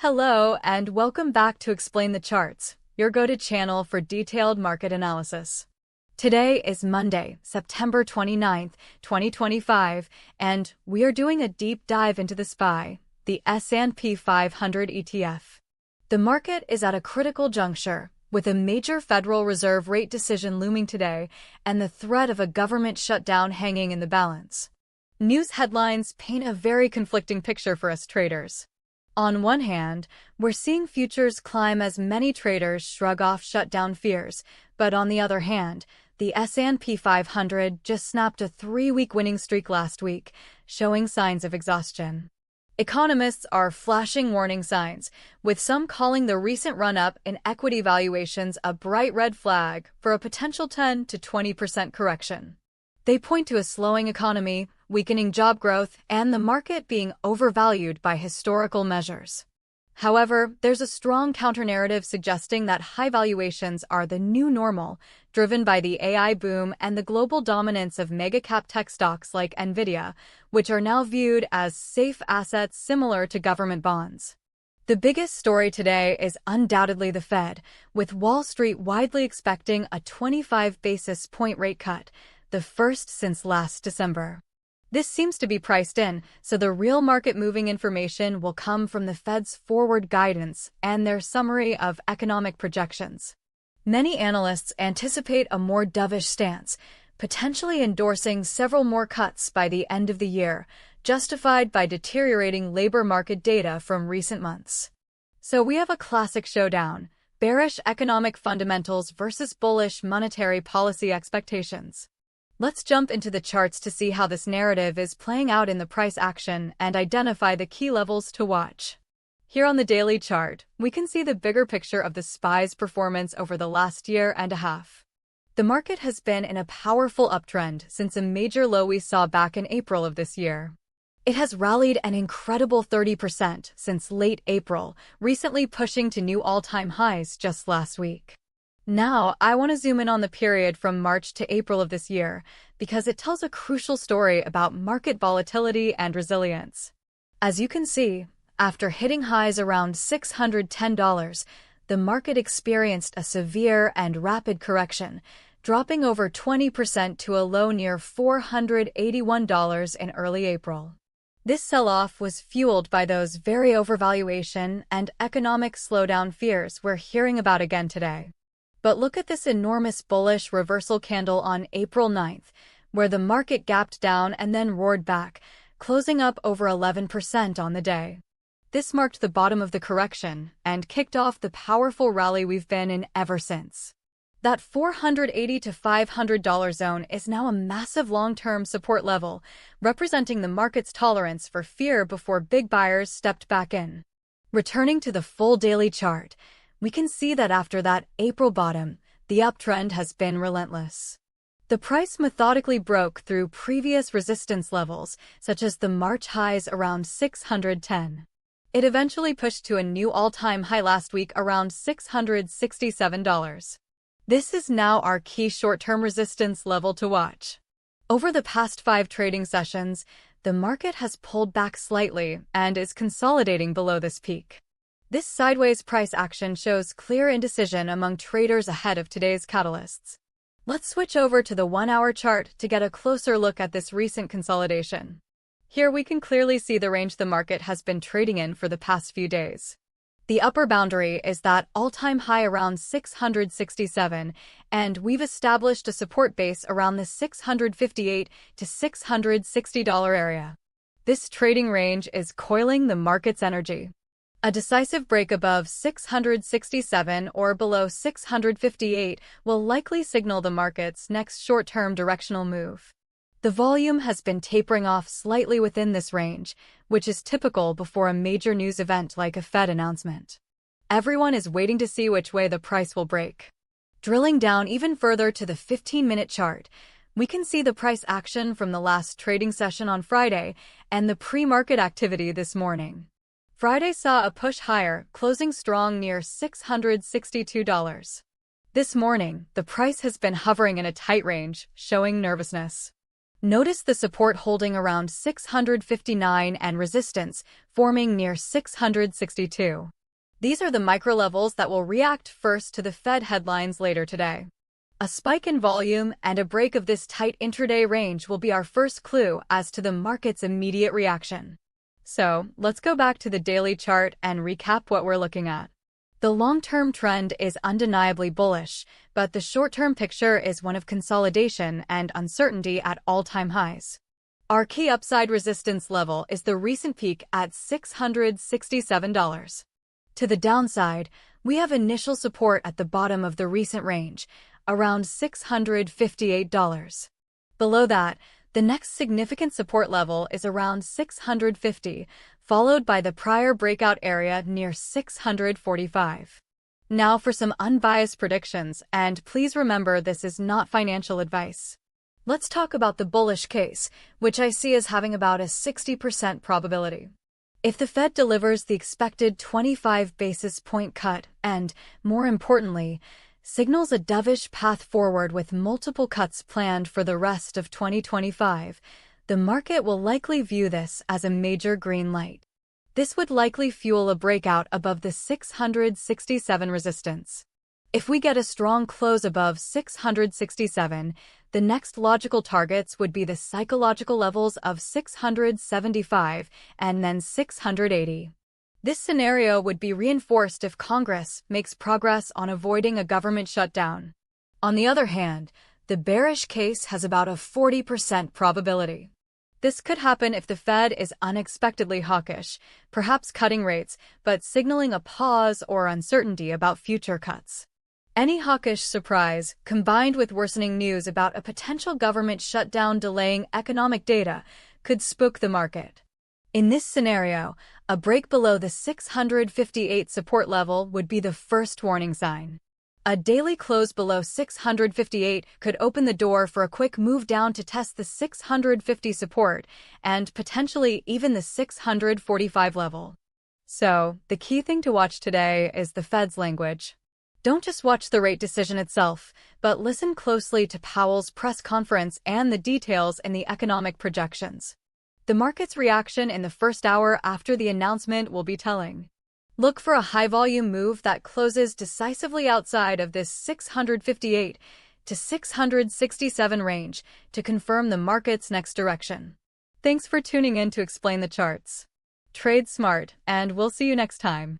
Hello, and welcome back to Explain the Charts, your go-to channel for detailed market analysis. Today is Monday, September 29th, 2025, and we are doing a deep dive into the SPY, the S&P 500 ETF. The market is at a critical juncture, with a major Federal Reserve rate decision looming today and the threat of a government shutdown hanging in the balance. News headlines paint a very conflicting picture for us traders. On one hand, we're seeing futures climb as many traders shrug off shutdown fears, but on the other hand, the S&P 500 just snapped a 3-week winning streak last week, showing signs of exhaustion. Economists are flashing warning signs, with some calling the recent run-up in equity valuations a bright red flag for a potential 10 to 20% correction. They point to a slowing economy, weakening job growth, and the market being overvalued by historical measures. However, there's a strong counter-narrative suggesting that high valuations are the new normal, driven by the AI boom and the global dominance of mega-cap tech stocks like Nvidia, which are now viewed as safe assets similar to government bonds. The biggest story today is undoubtedly the Fed, with Wall Street widely expecting a 25 basis point rate cut, the first since last December. This seems to be priced in, so the real market-moving information will come from the Fed's forward guidance and their summary of economic projections. Many analysts anticipate a more dovish stance, potentially endorsing several more cuts by the end of the year, justified by deteriorating labor market data from recent months. So we have a classic showdown: bearish economic fundamentals versus bullish monetary policy expectations. Let's jump into the charts to see how this narrative is playing out in the price action and identify the key levels to watch. Here on the daily chart, we can see the bigger picture of the SPY's performance over the last year and a half. The market has been in a powerful uptrend since a major low we saw back in April of this year. It has rallied an incredible 30% since late April, recently pushing to new all-time highs just last week. Now, I want to zoom in on the period from March to April of this year, because it tells a crucial story about market volatility and resilience. As you can see, after hitting highs around $610, the market experienced a severe and rapid correction, dropping over 20% to a low near $481 in early April. This sell-off was fueled by those very overvaluation and economic slowdown fears we're hearing about again today. But look at this enormous bullish reversal candle on April 9th, where the market gapped down and then roared back, closing up over 11% on the day. This marked the bottom of the correction and kicked off the powerful rally we've been in ever since. That $480 to $500 zone is now a massive long-term support level, representing the market's tolerance for fear before big buyers stepped back in. Returning to the full daily chart, we can see that after that April bottom, the uptrend has been relentless. The price methodically broke through previous resistance levels, such as the March highs around $610. It eventually pushed to a new all-time high last week around $667. This is now our key short-term resistance level to watch. Over the past 5 trading sessions, the market has pulled back slightly and is consolidating below this peak. This sideways price action shows clear indecision among traders ahead of today's catalysts. Let's switch over to the 1-hour chart to get a closer look at this recent consolidation. Here we can clearly see the range the market has been trading in for the past few days. The upper boundary is that all-time high around 667, and we've established a support base around the $658 to $660 area. This trading range is coiling the market's energy. A decisive break above 667 or below 658 will likely signal the market's next short-term directional move. The volume has been tapering off slightly within this range, which is typical before a major news event like a Fed announcement. Everyone is waiting to see which way the price will break. Drilling down even further to the 15-minute chart, we can see the price action from the last trading session on Friday and the pre-market activity this morning. Friday saw a push higher, closing strong near $662. This morning, the price has been hovering in a tight range, showing nervousness. Notice the support holding around 659 and resistance forming near 662. These are the micro levels that will react first to the Fed headlines later today. A spike in volume and a break of this tight intraday range will be our first clue as to the market's immediate reaction. So, let's go back to the daily chart and recap what we're looking at. The long-term trend is undeniably bullish, but the short-term picture is one of consolidation and uncertainty at all-time highs. Our key upside resistance level is the recent peak at $667. To the downside, we have initial support at the bottom of the recent range, around $658. Below that, the next significant support level is around $650, followed by the prior breakout area near $645. Now for some unbiased predictions, and please remember this is not financial advice. Let's talk about the bullish case, which I see as having about a 60% probability. If the Fed delivers the expected 25 basis point cut and, more importantly, signals a dovish path forward with multiple cuts planned for the rest of 2025, the market will likely view this as a major green light. This would likely fuel a breakout above the 667 resistance. If we get a strong close above 667, the next logical targets would be the psychological levels of 675 and then 680. This scenario would be reinforced if Congress makes progress on avoiding a government shutdown. On the other hand, the bearish case has about a 40% probability. This could happen if the Fed is unexpectedly hawkish, perhaps cutting rates, but signaling a pause or uncertainty about future cuts. Any hawkish surprise, combined with worsening news about a potential government shutdown delaying economic data, could spook the market. In this scenario, a break below the 658 support level would be the first warning sign. A daily close below 658 could open the door for a quick move down to test the 650 support and potentially even the 645 level. So, the key thing to watch today is the Fed's language. Don't just watch the rate decision itself, but listen closely to Powell's press conference and the details in the economic projections. The market's reaction in the first hour after the announcement will be telling. Look for a high-volume move that closes decisively outside of this 658 to 667 range to confirm the market's next direction. Thanks for tuning in to Explain the Charts. Trade smart, and we'll see you next time.